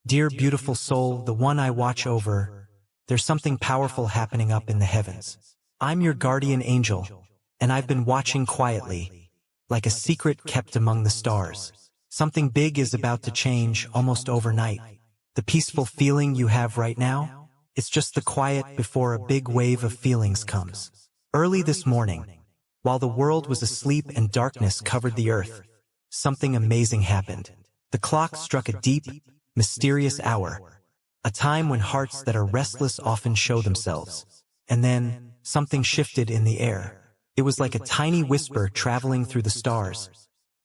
Dear beautiful soul, the one I watch over, there's something powerful happening up in the heavens. I'm your guardian angel, and I've been watching quietly, like a secret kept among the stars. Something big is about to change almost overnight. The peaceful feeling you have right now, it's just the quiet before a big wave of feelings comes. Early this morning, while the world was asleep and darkness covered the earth, something amazing happened. The clock struck a deep, mysterious hour, a time when hearts that are restless often show themselves. And then, something shifted in the air. It was like a tiny whisper traveling through the stars,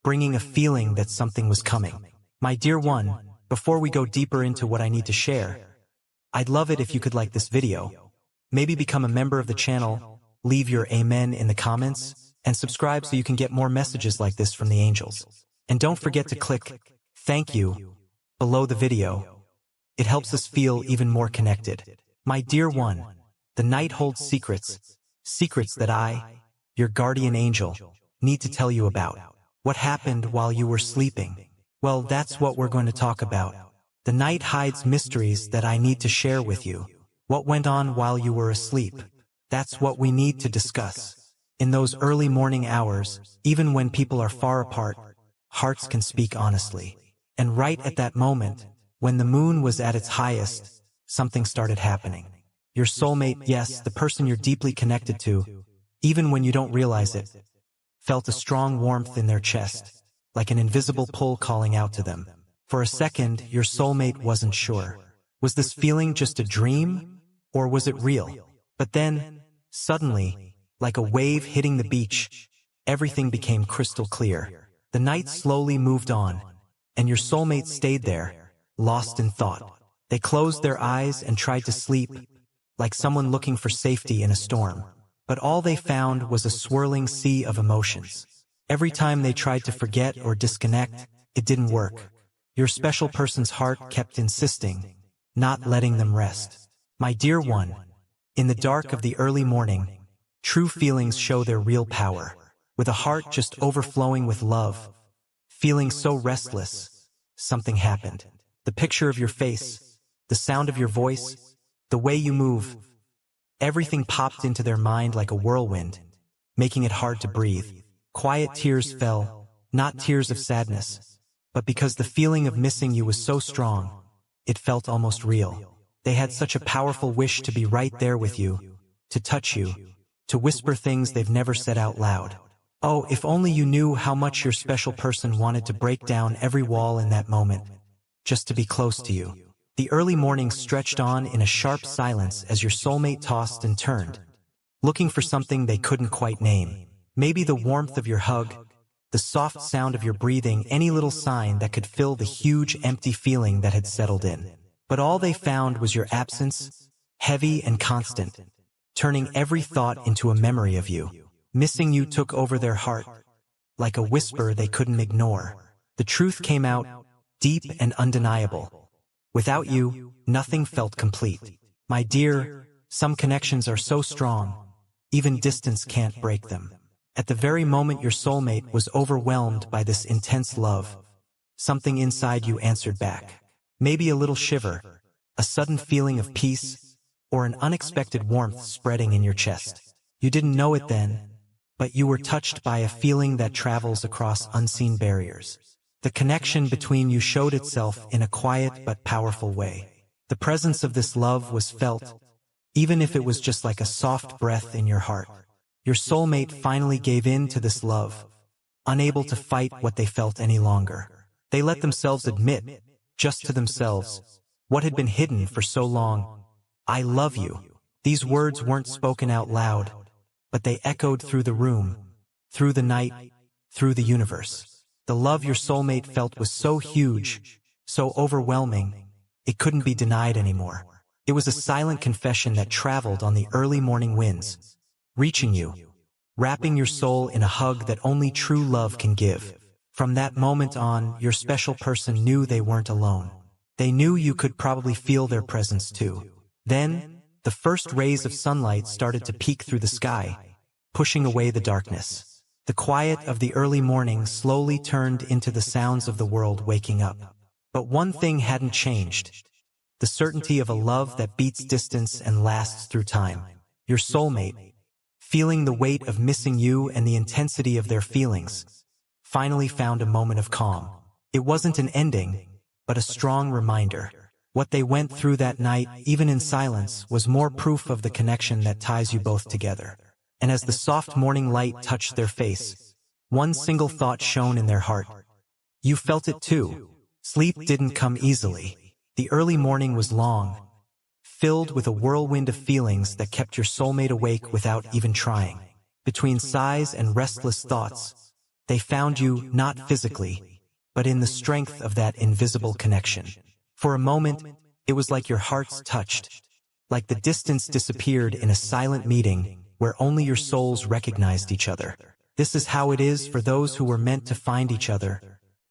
bringing a feeling that something was coming. My dear one, before we go deeper into what I need to share, I'd love it if you could like this video, maybe become a member of the channel, leave your amen in the comments, and subscribe so you can get more messages like this from the angels. And don't forget to click "Thank you" below the video. It helps us feel even more connected. My dear one, the night holds secrets, secrets that I, your guardian angel, need to tell you about. What happened while you were sleeping? Well, that's what we're going to talk about. The night hides mysteries that I need to share with you. What went on while you were asleep? That's what we need to discuss. In those early morning hours, even when people are far apart, hearts can speak honestly. And right at that moment, when the moon was at its highest, something started happening. Your soulmate, yes, the person you're deeply connected to, even when you don't realize it, felt a strong warmth in their chest, like an invisible pull calling out to them. For a second, your soulmate wasn't sure. Was this feeling just a dream, or was it real? But then, suddenly, like a wave hitting the beach, everything became crystal clear. The night slowly moved on, and your soulmate stayed there, lost in thought. They closed their eyes and tried to sleep, like someone looking for safety in a storm. But all they found was a swirling sea of emotions. Every time they tried to forget or disconnect, it didn't work. Your special person's heart kept insisting, not letting them rest. My dear one, in the dark of the early morning, true feelings show their real power. With a heart just overflowing with love, feeling so restless, something happened. The picture of your face, the sound of your voice, the way you move, everything popped into their mind like a whirlwind, making it hard to breathe. Quiet tears fell, not tears of sadness, but because the feeling of missing you was so strong, it felt almost real. They had such a powerful wish to be right there with you, to touch you, to whisper things they've never said out loud. Oh, if only you knew how much your special person wanted to break down every wall in that moment, just to be close to you. The early morning stretched on in a sharp silence as your soulmate tossed and turned, looking for something they couldn't quite name. Maybe the warmth of your hug, the soft sound of your breathing, any little sign that could fill the huge empty feeling that had settled in. But all they found was your absence, heavy and constant, turning every thought into a memory of you. Missing you took over their heart, like a whisper they couldn't ignore. The truth came out, deep and undeniable. Without you, nothing felt complete. My dear, some connections are so strong, even distance can't break them. At the very moment your soulmate was overwhelmed by this intense love, something inside you answered back. Maybe a little shiver, a sudden feeling of peace, or an unexpected warmth spreading in your chest. You didn't know it then, but you were touched by a feeling that travels across unseen barriers. The connection between you showed itself in a quiet but powerful way. The presence of this love was felt, even if it was just like a soft breath in your heart. Your soulmate finally gave in to this love, unable to fight what they felt any longer. They let themselves admit, just to themselves, what had been hidden for so long. I love you. These words weren't spoken out loud, but they echoed through the room, through the night, through the universe. The love your soulmate felt was so huge, so overwhelming, it couldn't be denied anymore. It was a silent confession that traveled on the early morning winds, reaching you, wrapping your soul in a hug that only true love can give. From that moment on, your special person knew they weren't alone. They knew you could probably feel their presence too. Then, the first rays of sunlight started to peek through the sky, pushing away the darkness. The quiet of the early morning slowly turned into the sounds of the world waking up. But one thing hadn't changed. The certainty of a love that beats distance and lasts through time. Your soulmate, feeling the weight of missing you and the intensity of their feelings, finally found a moment of calm. It wasn't an ending, but a strong reminder. What they went through that night, even in silence, was more proof of the connection that ties you both together. And as the soft morning light touched their face, one single thought shone in their heart. You felt it too. Sleep didn't come easily. The early morning was long, filled with a whirlwind of feelings that kept your soulmate awake without even trying. Between sighs and restless thoughts, they found you not physically, but in the strength of that invisible connection. For a moment, it was like your hearts touched, like the distance disappeared in a silent meeting where only your souls recognized each other. This is how it is for those who were meant to find each other,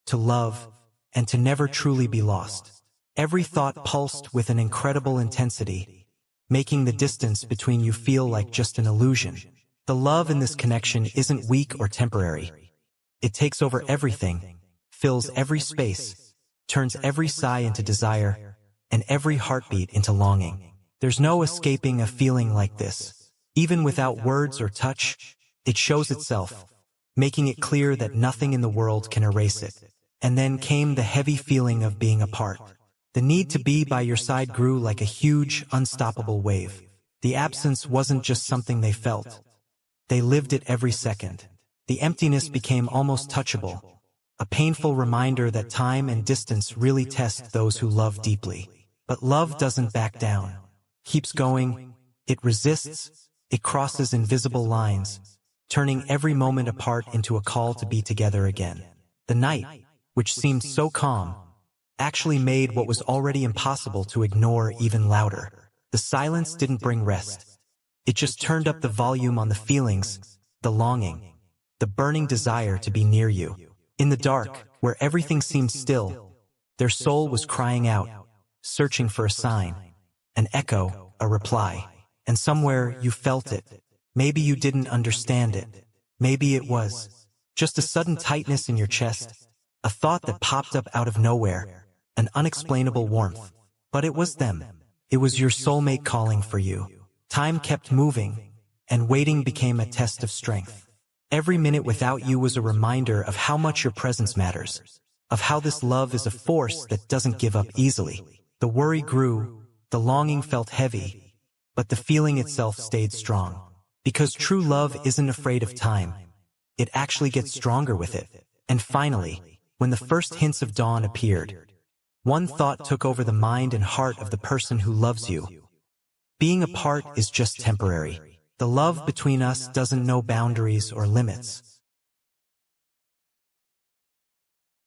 to love, and to never truly be lost. Every thought pulsed with an incredible intensity, making the distance between you feel like just an illusion. The love in this connection isn't weak or temporary. It takes over everything, fills every space, turns every sigh into desire, and every heartbeat into longing. There's no escaping a feeling like this. Even without words or touch, it shows itself, making it clear that nothing in the world can erase it. And then came the heavy feeling of being apart. The need to be by your side grew like a huge, unstoppable wave. The absence wasn't just something they felt. They lived it every second. The emptiness became almost touchable, a painful reminder that time and distance really test those who love deeply. But love doesn't back down. Keeps going. It resists. It crosses invisible lines, turning every moment apart into a call to be together again. The night, which seemed so calm, actually made what was already impossible to ignore even louder. The silence didn't bring rest. It just turned up the volume on the feelings, the longing, the burning desire to be near you. In the dark, where everything seemed still, their soul was crying out, searching for a sign, an echo, a reply. And somewhere you felt it. Maybe you didn't understand it. Maybe it was just a sudden tightness in your chest, a thought that popped up out of nowhere, an unexplainable warmth. But it was them. It was your soulmate calling for you. Time kept moving, and waiting became a test of strength. Every minute without you was a reminder of how much your presence matters, of how this love is a force that doesn't give up easily. The worry grew, the longing felt heavy, but the feeling itself stayed strong. Because true love isn't afraid of time. It actually gets stronger with it. And finally, when the first hints of dawn appeared, one thought took over the mind and heart of the person who loves you. Being apart is just temporary. The love between us doesn't know boundaries or limits.